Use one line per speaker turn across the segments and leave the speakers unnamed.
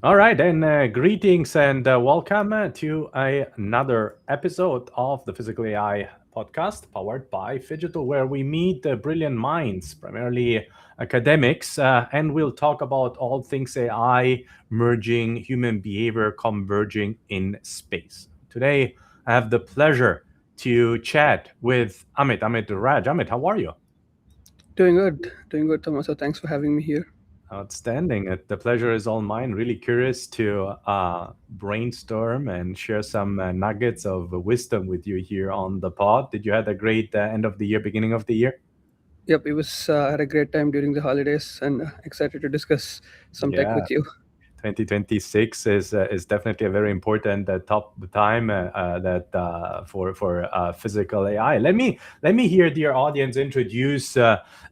All right, and greetings and welcome to another episode of the Physical AI podcast powered by Digital, where we meet brilliant minds, primarily academics, and we'll talk about all things AI merging human behavior converging in space. Today, I have the pleasure to chat with Amit Raj. Amit, how are you?
Doing good, Tommaso. Thanks for having me here.
Outstanding. The pleasure is all mine. Really curious to brainstorm and share some nuggets of wisdom with you here on the pod. Did you had a great end of the year, beginning of the year?
Yep, it was had a great time during the holidays, and excited to discuss some tech
Yeah,
with you.
2026 is definitely a very important top time that for physical AI. Let me hear dear audience introduce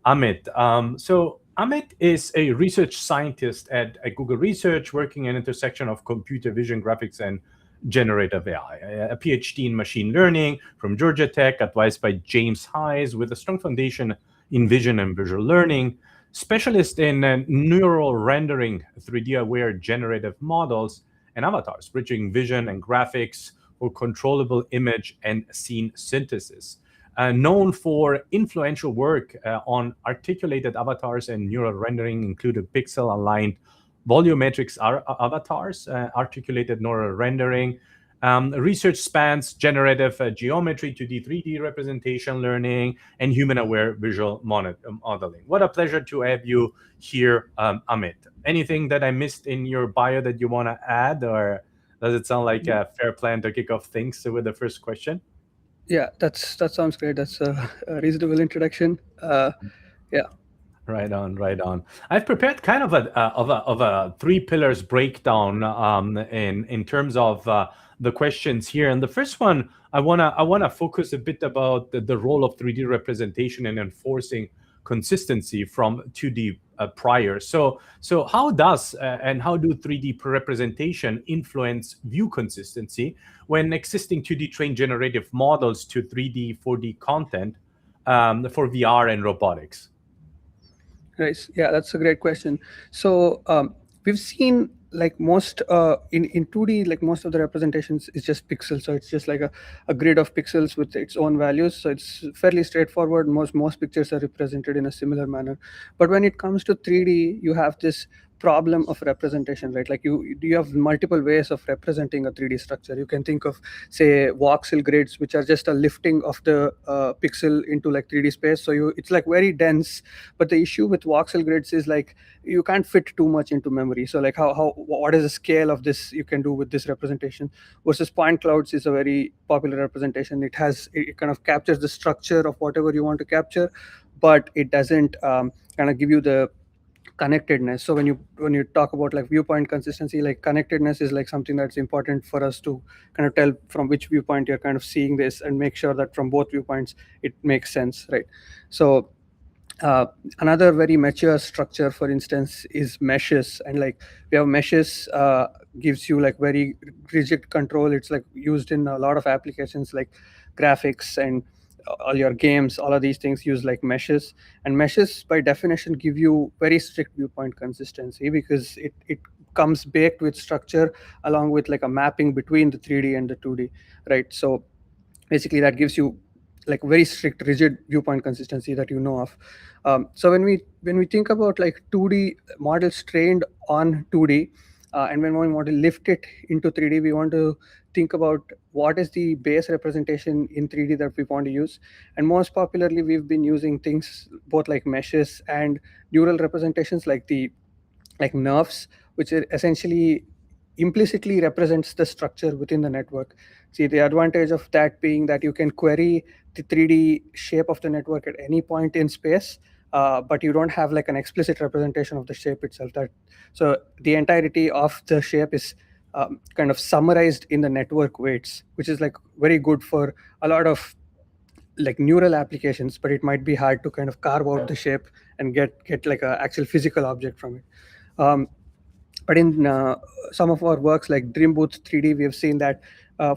Amit. So Amit is a research scientist at Google Research, working in intersection of computer vision, graphics, and generative AI. A PhD in machine learning from Georgia Tech, advised by James Hayes, with a strong foundation in vision and visual learning, specialist in neural rendering, 3D aware generative models, and avatars, bridging vision and graphics for controllable image and scene synthesis. Known for influential work on articulated avatars and neural rendering, including pixel aligned volumetrics avatars, articulated neural rendering. Research spans generative geometry, 2D, 3D representation learning, and human aware visual modeling. What a pleasure to have you here, Amit. Anything that I missed in your bio that you want to add, or does it sound like a fair plan to kick off things with the first question?
Yeah, that sounds great. That's a reasonable introduction. Yeah,
Right on, right on. I've prepared kind of a three pillars breakdown in terms of the questions here. And the first one, I wanna focus a bit about the role of 3D representation in enforcing consistency from 2D prior. So how does and how do 3D representation influence view consistency when existing 2D trained generative models to 3D 4D content for VR and robotics?
nice. Yeah, that's a great question. So we've seen like most in 2D, like most of the representations is just pixels. So it's just like a grid of pixels with its own values. So it's fairly straightforward. Most pictures are represented in a similar manner. But when it comes to 3D, you have this problem of representation, right? Like you have multiple ways of representing a 3D structure. You can think of, say, voxel grids, which are just a lifting of the pixel into like 3D space. So it's like very dense. But the issue with voxel grids is like you can't fit too much into memory. So like how what is the scale of this you can do with this representation? Versus point clouds is a very popular representation. It kind of captures the structure of whatever you want to capture, but it doesn't kind of give you the connectedness. So when you talk about like viewpoint consistency, like connectedness is like something that's important for us to kind of tell from which viewpoint you're kind of seeing this, and make sure that from both viewpoints it makes sense, right? So uh, another very mature structure, for instance, is meshes. And like we have meshes, gives you like very rigid control. It's like used in a lot of applications like graphics and all your games. All of these things use like meshes. And meshes by definition give you very strict viewpoint consistency, because it comes baked with structure, along with like a mapping between the 3D and the 2D, right? So basically that gives you like very strict rigid viewpoint consistency that you know of. So when we think about like 2D models trained on 2D, and when we want to lift it into 3D, we want to think about what is the base representation in 3D that we want to use. And most popularly, we've been using things both like meshes and neural representations, like NeRFs, which are essentially implicitly represents the structure within the network. See, the advantage of that being that you can query the 3D shape of the network at any point in space, but you don't have like an explicit representation of the shape itself. So the entirety of the shape is kind of summarized in the network weights, which is like very good for a lot of like neural applications, but it might be hard to kind of carve out the shape and get like a actual physical object from it. Um, but in some of our works like DreamBooth 3D, we have seen that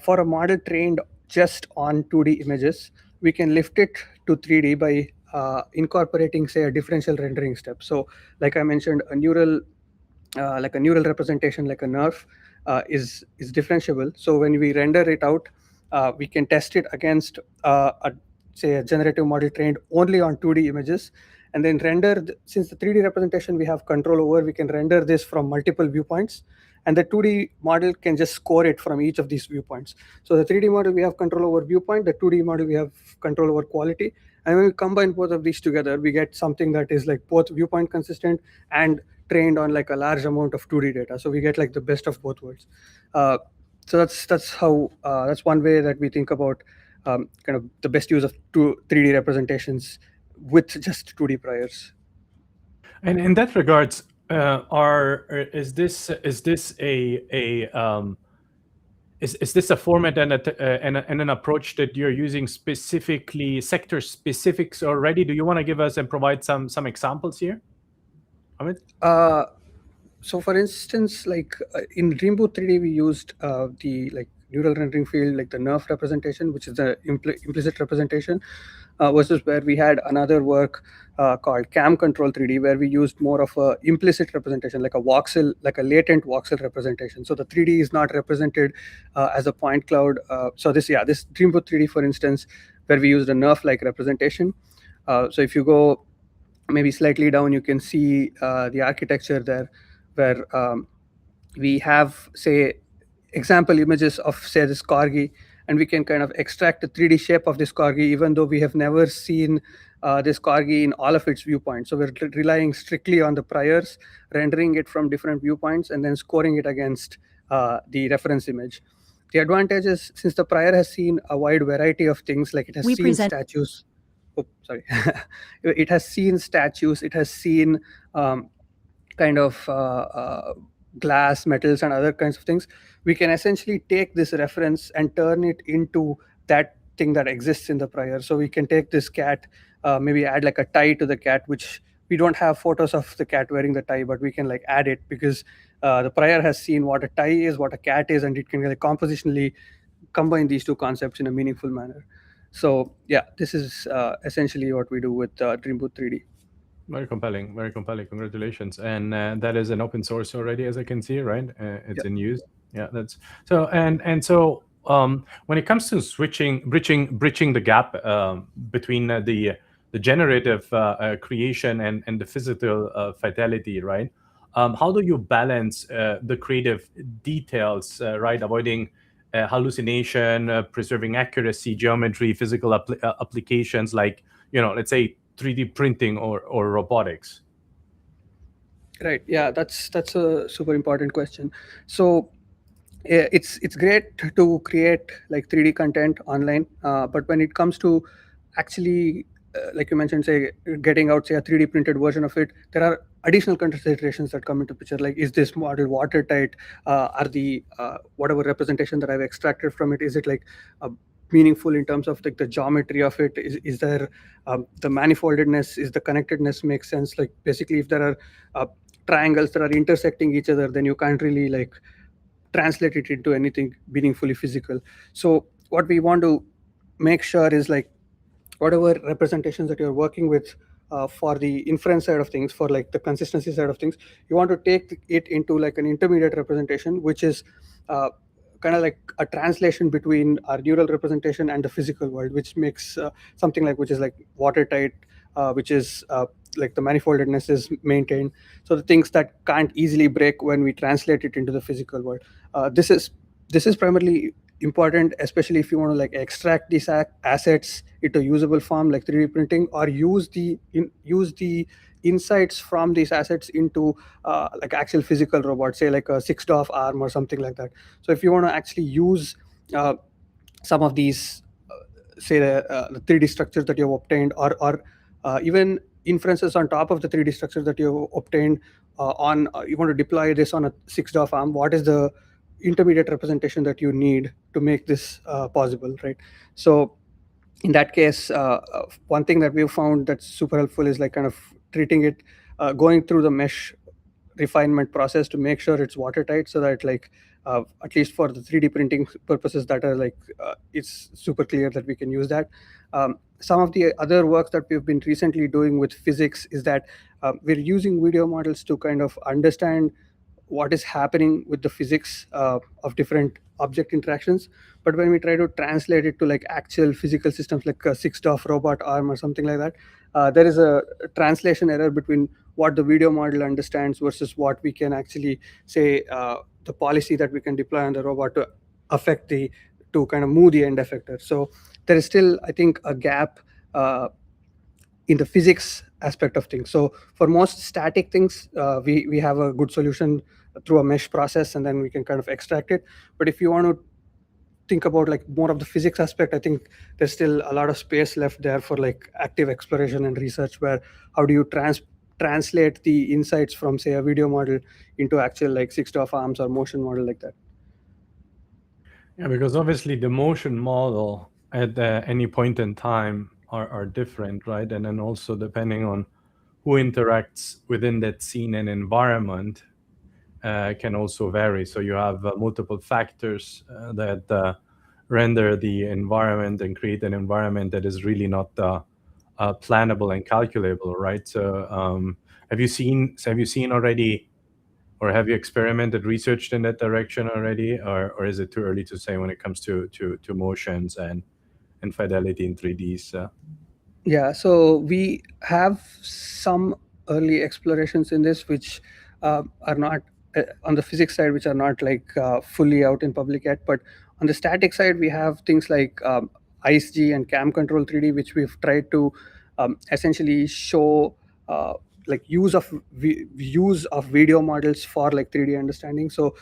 for a model trained just on 2D images, we can lift it to 3D by incorporating, say, a differential rendering step. So, like I mentioned, a neural like a neural representation, like a NeRF, is differentiable. So when we render it out, we can test it against say a generative model trained only on 2D images, and then since the 3D representation we have control over, we can render this from multiple viewpoints, and the 2D model can just score it from each of these viewpoints. So the 3D model we have control over viewpoint, the 2D model we have control over quality, and when we combine both of these together, we get something that is like both viewpoint consistent and trained on like a large amount of 2D data. So we get like the best of both worlds. So that's one way that we think about kind of the best use of 3D representations with just 2D priors.
And in that regards, is this is this a format and an approach that you're using specifically sector specifics already? Do you want to give us and provide some examples here, Amit?
So for instance, like in DreamBooth 3D, we used the like neural rendering field, like the NeRF representation, which is the implicit representation, versus where we had another work called Cam Control 3D, where we used more of a implicit representation, like a voxel, like a latent voxel representation. So the 3D is not represented as a point cloud. This DreamBooth 3D, for instance, where we used a NeRF-like representation. So if you go maybe slightly down, you can see the architecture there, where we have, say, example images of, say, this corgi, and we can kind of extract the 3D shape of this corgi, even though we have never seen this corgi in all of its viewpoints. So we're relying strictly on the priors, rendering it from different viewpoints, and then scoring it against the reference image. The advantage is, since the prior has seen a wide variety of things, like it has seen statues. Oh, sorry. It has seen statues. It has seen kind of glass, metals, and other kinds of things. We can essentially take this reference and turn it into that thing that exists in the prior. So we can take this cat, maybe add like a tie to the cat, which we don't have photos of the cat wearing the tie, but we can like add it because the prior has seen what a tie is, what a cat is, and it can like compositionally combine these two concepts in a meaningful manner. So yeah, this is essentially what we do with DreamBooth 3D.
Very compelling, very compelling. Congratulations. And that is an open source already, as I can see, right? It's in use. Yeah, that's so. And so when it comes to bridging the gap between the generative creation and the physical fidelity, right? How do you balance the creative details, right? Avoiding hallucination, preserving accuracy, geometry, physical applications, like, let's say 3D printing or robotics?
Right. Yeah, that's a super important question. So it's great to create like 3D content online, but when it comes to actually, like you mentioned, say getting out, say, a 3D printed version of it, there are additional considerations that come into picture. Like, is this model watertight? Are the whatever representation that I've extracted from it, is it like meaningful in terms of like the geometry of it? Is there the manifoldedness? Is the connectedness make sense? Like basically, if there are triangles that are intersecting each other, then you can't really like translate it into anything meaningfully physical. So what we want to make sure is like whatever representations that you're working with for the inference side of things, for like the consistency side of things, you want to take it into like an intermediate representation, which is kind of like a translation between our neural representation and the physical world, which makes something like, which is like watertight, which is like the manifoldedness is maintained. So the things that can't easily break when we translate it into the physical world. This is primarily important, especially if you want to like extract these assets into usable form, like 3D printing, or use the insights from these assets into like actual physical robots, say like a 6-DoF arm or something like that. So if you want to actually use some of these, say the 3D structures that you've obtained, or even inferences on top of the 3D structure that you've obtained you want to deploy this on a 6-DoF arm, what is the intermediate representation that you need to make this possible, right? So in that case, one thing that we've found that's super helpful is like kind of treating it, going through the mesh refinement process to make sure it's watertight, so that like at least for the 3D printing purposes that are like it's super clear that we can use that. Some of the other work that we've been recently doing with physics is that we're using video models to kind of understand what is happening with the physics of different object interactions. But when we try to translate it to like actual physical systems like a 6DoF robot arm or something like that, there is a translation error between what the video model understands versus what we can actually say the policy that we can deploy on the robot to affect the to kind of move the end effector. So there is still, I think, a gap in the physics aspect of things. So for most static things, we have a good solution through a mesh process, and then we can kind of extract it. But if you want to think about like more of the physics aspect, I think there's still a lot of space left there for like active exploration and research, where how do you translate the insights from say a video model into actual like 6DoF arms or motion model like that.
Yeah, because obviously the motion model at any point in time are different, right? And then also depending on who interacts within that scene and environment can also vary. So you have multiple factors that render the environment and create an environment that is really not plannable and calculable, right? So have you seen already, or have you experimented, researched in that direction already, or is it too early to say when it comes to motions and fidelity in 3Ds?
Yeah, so we have some early explorations in this, which are not on the physics side, which are not like fully out in public yet. But on the static side, we have things like IceG and Cam Control 3D, which we've tried to essentially show like use of video models for like 3D understanding. So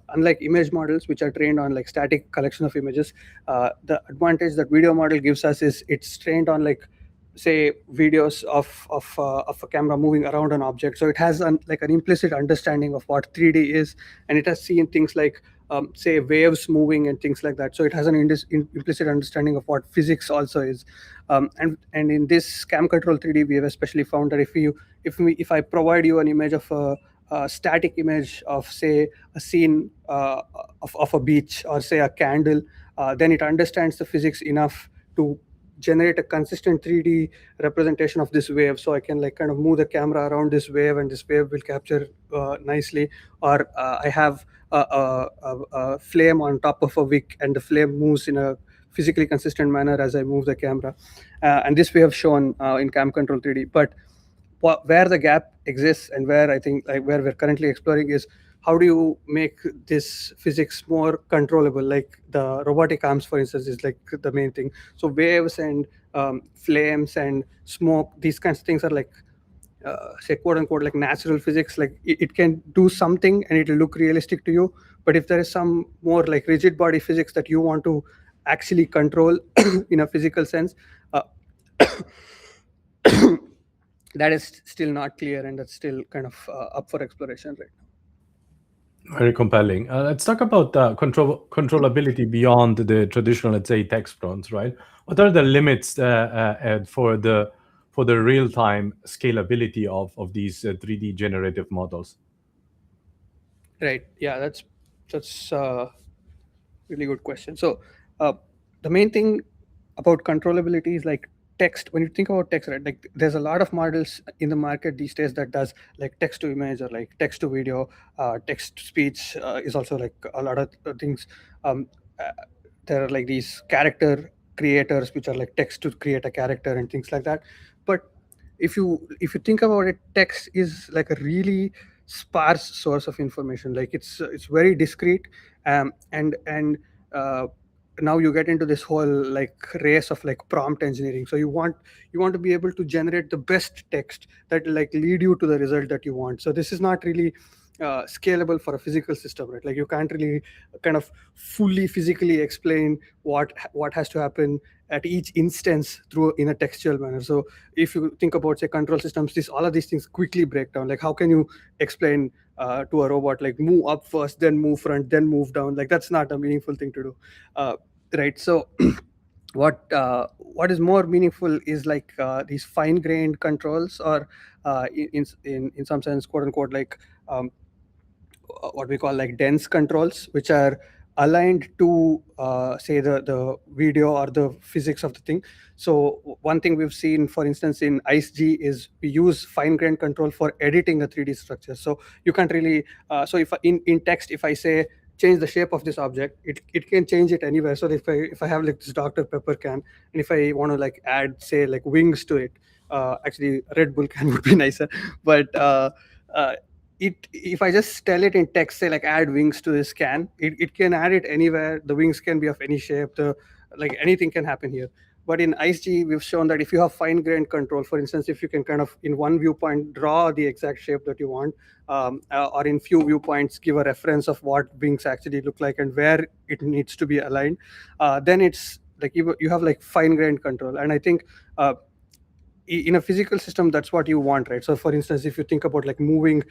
unlike image models, which are trained on like static collection of images, the advantage that video model gives us is it's trained on like say videos of a camera moving around an object, so it has like an implicit understanding of what 3D is, and it has seen things like say waves moving and things like that, so it has an implicit understanding of what physics also is. And in this Cam Control 3D, we have especially found that if I provide you an image of a static image of say a scene of a beach or say a candle, then it understands the physics enough to generate a consistent 3D representation of this wave. So I can like kind of move the camera around this wave, and this wave will capture nicely. Or I have a flame on top of a wick, and the flame moves in a physically consistent manner as I move the camera. And this we have shown in Cam Control 3D. But where the gap exists, and where I think like where we're currently exploring, is how do you make this physics more controllable? Like the robotic arms, for instance, is like the main thing. So waves and flames and smoke, these kinds of things are like say quote unquote like natural physics. Like it can do something and it will look realistic to you. But if there is some more like rigid body physics that you want to actually control in a physical sense, that is still not clear, and that's still kind of up for exploration right now.
Very compelling. Let's talk about controllability beyond the traditional, let's say, text prompts, right? What are the limits for the real-time scalability of these 3D generative models?
Right. Yeah, that's really good question. So the main thing about controllability is like text. When you think about text, right, like there's a lot of models in the market these days that does like text to image or like text to video. Text to speech is also like a lot of things. Uh, there are like these character creators which are like text to create a character and things like that. But if you think about it, text is like a really sparse source of information. Like it's very discrete, and uh, now you get into this whole like race of like prompt engineering. So you want to be able to generate the best text that like lead you to the result that you want. So this is not really scalable for a physical system, right? Like you can't really kind of fully physically explain what has to happen at each instance through in a textual manner. So if you think about say control systems, all of these things quickly break down. Like how can you explain to a robot like move up first, then move front, then move down? Like that's not a meaningful thing to do, right? So what is more meaningful is like these fine-grained controls, or in some sense, quote unquote, like what we call like dense controls, which are aligned to say the video or the physics of the thing. So one thing we've seen, for instance, in IceG is we use fine grained control for editing a 3D structure. So you can't really so if in text, if I say change the shape of this object, it can change it anywhere. So if I have like this Dr. Pepper can, and if I want to like add say like wings to it, actually Red Bull can would be nicer, but uh, if I just tell it in text, say like add wings to this can, it can add it anywhere. The wings can be of any shape. The like anything can happen here. But in IceG, we've shown that if you have fine grained control, for instance, if you can kind of in one viewpoint draw the exact shape that you want, or in few viewpoints give a reference of what wings actually look like and where it needs to be aligned, then it's like you have like fine grained control. And I think in a physical system, that's what you want, right? So for instance, if you think about like moving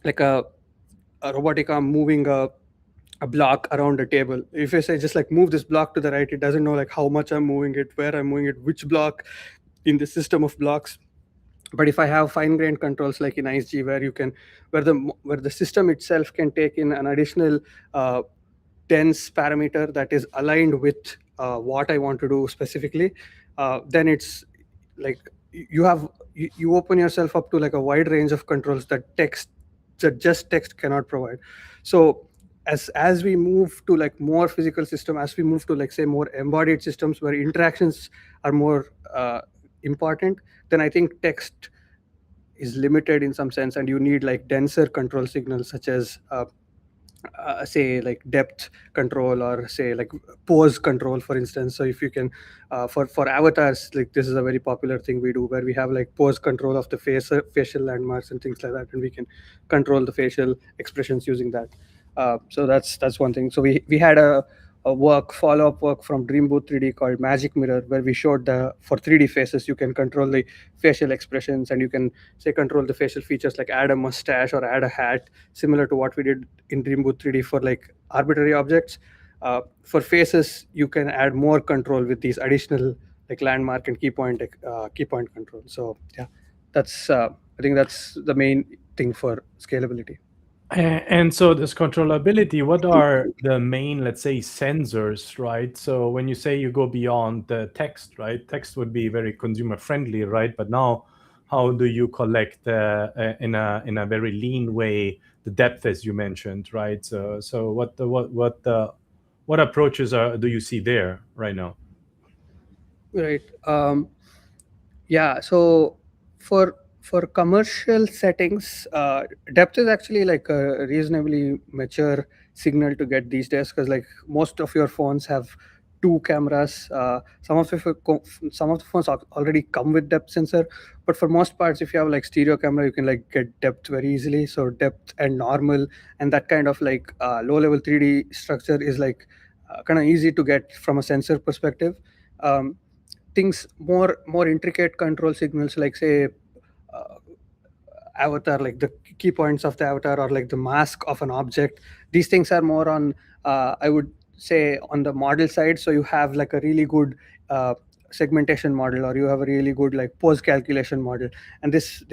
like a robotic arm moving a block around a table, if I say just like move this block to the right, it doesn't know like how much I'm moving it, where I'm moving it, which block in the system of blocks. But if I have fine grained controls like in IceG, where you can where the system itself can take in an additional uh, dense parameter that is aligned with what I want to do specifically, then it's like you open yourself up to like a wide range of controls that just text cannot provide. So as we move to like more physical system, as we move to like say more embodied systems where interactions are more important, then I think text is limited in some sense, and you need like denser control signals such as say like depth control or say like pose control, for instance. So if you can for avatars, like this is a very popular thing we do where we have like pose control of the facial landmarks and things like that, and we can control the facial expressions using that. So that's one thing. So we had a follow-up work from DreamBooth 3D called Magic Mirror, where we showed the for 3D faces you can control the facial expressions, and you can say control the facial features like add a mustache or add a hat, similar to what we did in DreamBooth 3D for like arbitrary objects. For faces, you can add more control with these additional like landmark and key point control. So yeah, that's I think that's the main thing for scalability.
And so this controllability, what are the main, let's say, sensors, right? So when you say you go beyond the text, right? Text would be very consumer friendly, right? But now, how do you collect in a very lean way the depth, as you mentioned, right? So what approaches do you see there right now?
Right. Yeah. So for commercial settings, depth is actually like a reasonably mature signal to get these days, because like most of your phones have two cameras. Some of the phones already come with depth sensor, but for most parts, if you have like stereo camera, you can like get depth very easily. So depth and normal and that kind of like low level 3D structure is like kind of easy to get from a sensor perspective. Um, Things more intricate control signals like say uh, avatar, like the key points of the avatar or like the mask of an object, these things are more on I would say on the model side. So you have like a really good segmentation model, or you have a really good like pose calculation model, and this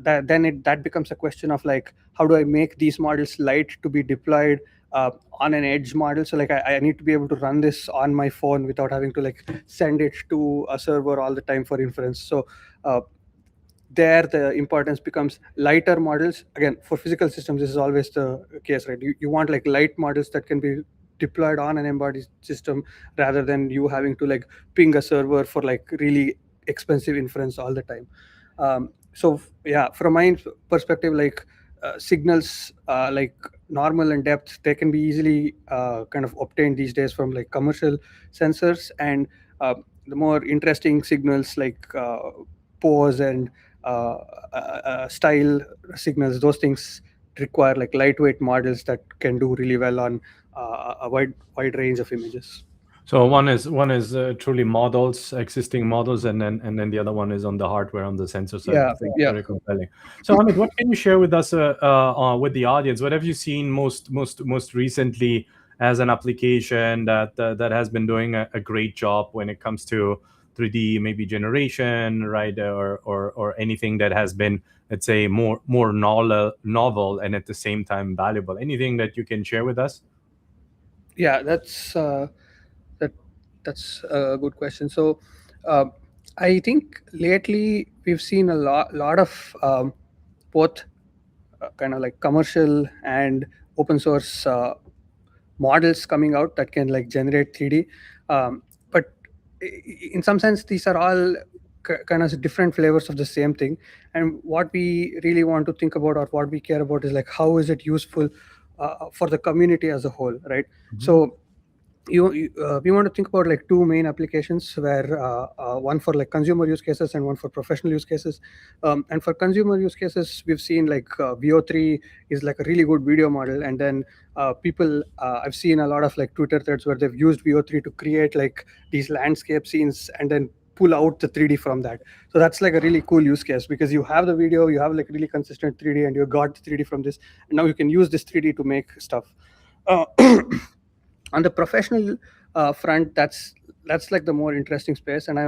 that becomes a question of like how do I make these models light to be deployed on an edge model. So like I need to be able to run this on my phone without having to like send it to a server all the time for inference. So there the importance becomes lighter models. Again, for physical systems this is always the case, right? You want like light models that can be deployed on an embodied system, rather than you having to like ping a server for like really expensive inference all the time. Yeah, from my perspective, like signals like normal and depth, they can be easily kind of obtained these days from like commercial sensors. And the more interesting signals like pose and style signals, those things require like lightweight models that can do really well on a wide range of images.
So one is truly models, existing models, and then the other one is on the hardware, on the sensor side of
Yeah,
things.
yeah.
Very compelling. So Amit, what can you share with us, with the audience? What have you seen most recently as an application that has been doing a great job when it comes to 3D maybe generation, right, or anything that has been, let's say, more novel and at the same time valuable? Anything that you can share with us?
Yeah, that that's a good question. So, uh, I think lately we've seen a lot of both kind of like commercial and open source models coming out that can like generate 3D. But in some sense, these are all kind of different flavors of the same thing. And what we really want to think about, or what we care about, is like how is it useful for the community as a whole, right?
Mhm.
So we want to think about like two main applications, where one for like consumer use cases and one for professional use cases. And for consumer use cases, we've seen like VO3 is like a really good video model. And then people I've seen a lot of like Twitter threads where they've used VO3 to create like these landscape scenes and then pull out the 3D from that. So that's like a really cool use case, because you have the video, you have like really consistent 3D, and you got the 3D from this, and now you can use this 3D to make stuff. uh, on the professional front, that's like the more interesting space. And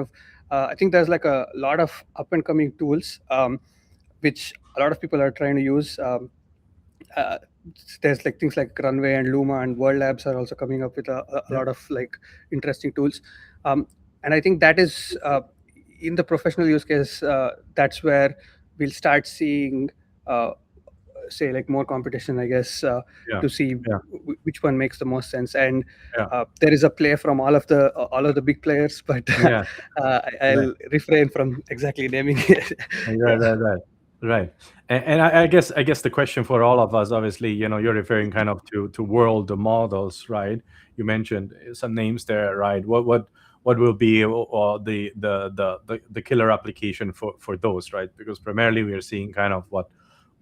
I think there's like a lot of up and coming tools, which a lot of people are trying to use. Uh, there's like things like Runway and Luma and World Labs are also coming up with a
Yeah.
lot of like interesting tools. And I think that is in the professional use case, that's where we'll start seeing say like more competition, I guess,
Yeah.
to see
Yeah.
which one makes the most sense. And
Yeah.
there is a play from all of the big players, but
Yeah. Right.
I'll refrain from exactly naming it.
Right,
Yeah.
right, right, right. And I guess the question for all of us, obviously, you're referring kind of to world models, right? You mentioned some names there, right? What will be the killer application for those, right? Because primarily we are seeing kind of what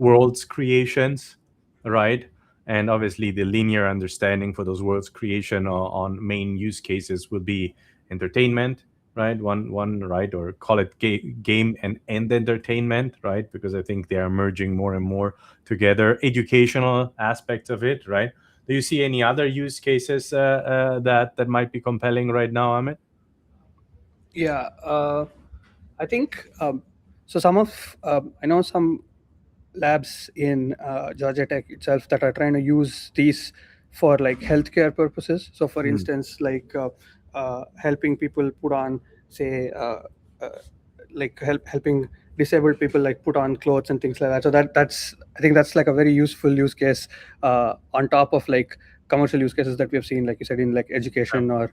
worlds creations, right? And obviously the linear understanding for those worlds creation on main use cases will be entertainment, right? One right, or call it game and entertainment, right? Because I think they are merging more and more together. Educational aspects of it, right? Do you see any other use cases that might be compelling right now, Amit?
Yeah, I think so. I know some labs in Georgia Tech itself that are trying to use these for like healthcare purposes. So, for
Mm.
instance, like helping people put on, say, uh, like helping disabled people like put on clothes and things like that. So that's I think that's like a very useful use case on top of like commercial use cases that we have seen, like you said, in like
Yeah,
education or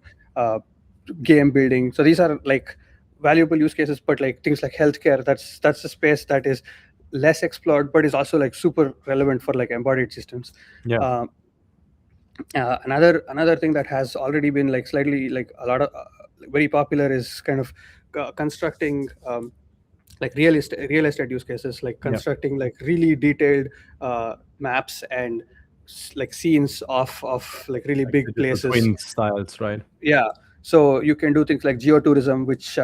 game building. So these are like valuable use cases. But like things like healthcare, that's a space that is less explored, but is also like super relevant for like embodied systems.
yeah,
uh, another thing that has already been like slightly like a lot of very popular is kind of constructing like real estate use cases, like
yeah.
constructing like really detailed maps and like scenes of like really
Like
big
digital
places.
twin styles, right?
Yeah, so you can do things like geotourism, which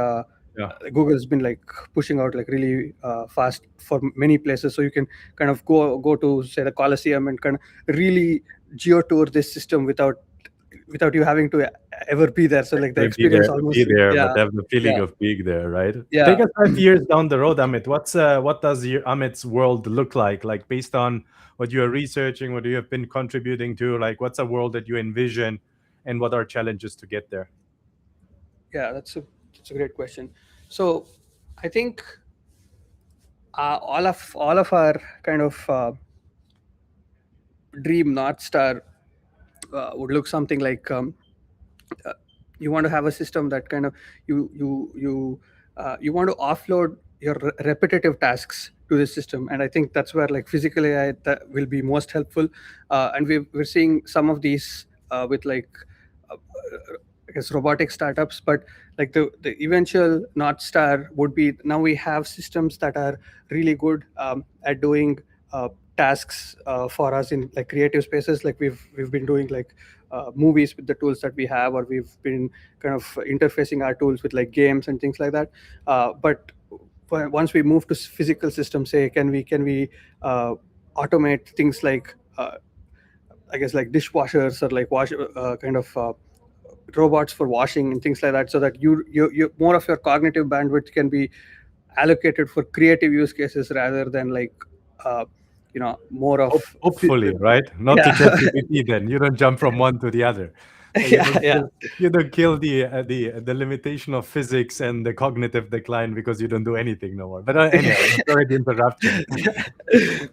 Yeah,
Google's been like pushing out like really fast for many places. So you can kind of go to say the Colosseum and kind of really geotour this system without you having to ever be there. So like the
actually
experience
be
almost,
there, but
yeah,
have the feeling
yeah,
of being there, right? Take
yeah.
us 5 years down the road, Amit. What does your Amit's world look like based on what you are researching, what you have been contributing to? Like, what's a world that you envision, and what are challenges to get there?
Yeah, that's a great question. So I think all of our kind of dream North Star would look something like uh, you want to have a system that kind of you want to offload your repetitive tasks to the system. And I think that's where like physical AI that will be most helpful. And we're seeing some of these with like uh, I guess robotic startups. But like the eventual North Star would be, now we have systems that are really good at doing tasks for us in like creative spaces. Like we've been doing like movies with the tools that we have, or we've been kind of interfacing our tools with like games and things like that. But once we move to physical systems, say, can we automate things like I guess like dishwashers, or like wash kind of robots for washing and things like that, so that you more of your cognitive bandwidth can be allocated for creative use cases rather than like uh, more of
Hopefully, right? Not to
yeah.
ChatGPT. Then you don't jump from one to the other. You
Yeah,
don't
yeah.
kill, you don't kill the limitation of physics and the cognitive decline because you don't do anything no more. But anyway, I'm sorry to interrupt you.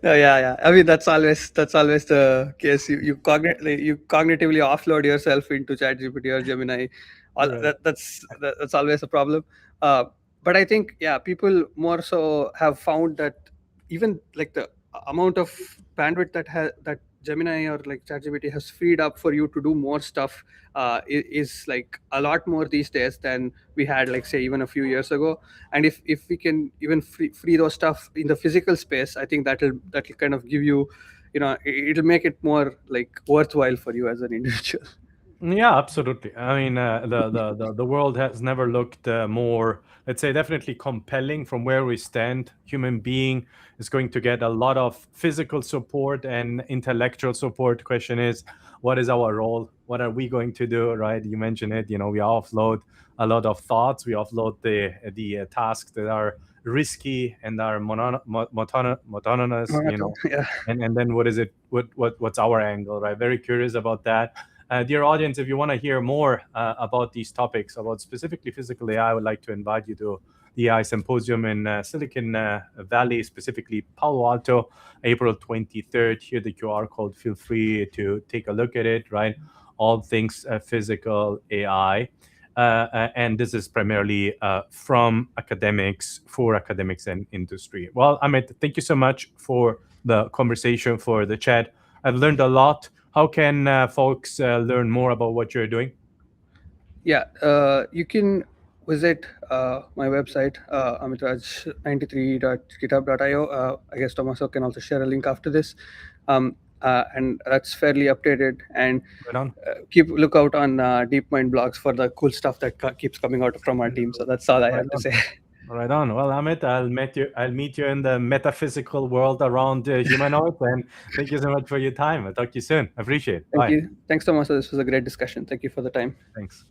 No, yeah, yeah. I mean, that's always the case. You cognitively offload yourself into ChatGPT or Gemini.
Right.
That's always a problem. Uh, but I think, yeah, people more so have found that even like the amount of bandwidth that Gemini or like ChatGPT has freed up for you to do more stuff is like a lot more these days than we had, like, say, even a few years ago. And if we can even free those stuff in the physical space, I think that'll kind of give you, it'll make it more like worthwhile for you as an individual.
Yeah, absolutely. I mean, the world has never looked more, let's say, definitely compelling from where we stand. Human being is going to get a lot of physical support and intellectual support. Question is, what is our role? What are we going to do? Right? You mentioned it. We offload a lot of thoughts. We offload the tasks that are risky and are monotonous.
Yeah.
And then what is it? What's our angle? Right? Very curious about that. Dear audience, if you want to hear more about these topics, about specifically physical AI, I would like to invite you to the AI Symposium in Silicon Valley, specifically Palo Alto, April 23rd. Here the QR code. Feel free to take a look at it, right? All things physical AI. And this is primarily from academics, for academics and industry. Well, Amit, thank you so much for the conversation, for the chat. I've learned a lot. How can folks learn more about what you're doing?
Yeah, you can visit my website, amitraj93.github.io. I guess Tommaso can also share a link after this. And that's fairly updated. And
Right on.
keep lookout on DeepMind blogs for the cool stuff that keeps coming out from our team. So that's all I
Right
have to
on.
say.
Right on. Well, Amit, I'll meet you in the metaphysical world around humanoids. And thank you so much for your time. I'll talk to you soon. I appreciate it.
Thank
Bye.
you. Thanks, Tommaso. This was a great discussion. Thank you for the time.
Thanks.